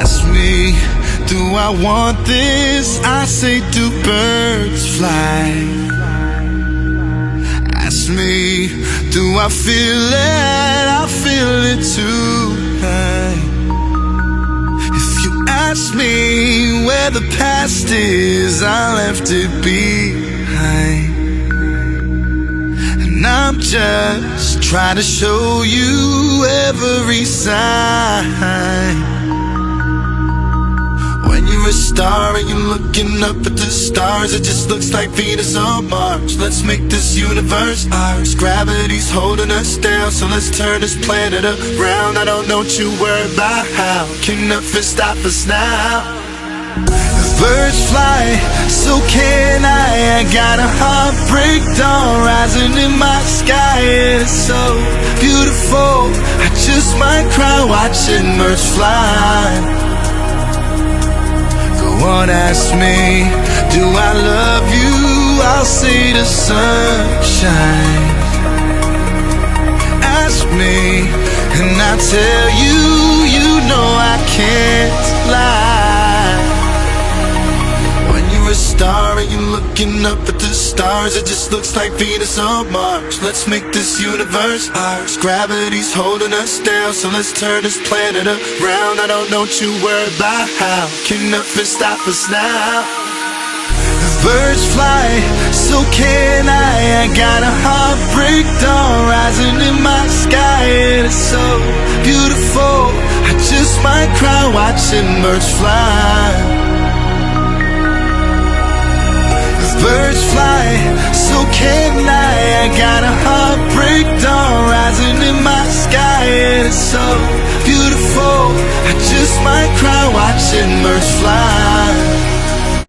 Ask me, do I want this? I say, do birds fly? Ask me, do I feel it? I feel it too. If you ask me where the past is, I left it behind. And I'm just trying to show you every sign. When you're a star and you're looking up at the stars, it just looks like Venus or Mars. Let's make this universe ours. Gravity's holding us down, so let's turn this planet around. I don't know what you worry about how. Can nothing stop us now? The birds fly, so can I. I got a heartbreak dawn rising in my sky. It's so beautiful, I just might cry watching birds fly. One ask me, do I love you? I'll say the sunshine. Ask me, and I tell you, you know I can't lie. When you're a star and you're looking up at the stars, it just looks like Venus or Mars. Let's make this universe ours. Gravity's holding us down, so let's turn this planet around. I don't know what you worry about how. Can nothing stop us now? The birds fly, so can I. I got a heartbreak dawn rising in my sky. And it's so beautiful, I just might cry watching birds fly. Birds fly, so can I. I got a heartbreak dawn rising in my sky. And it's so beautiful, I just might cry watching birds fly.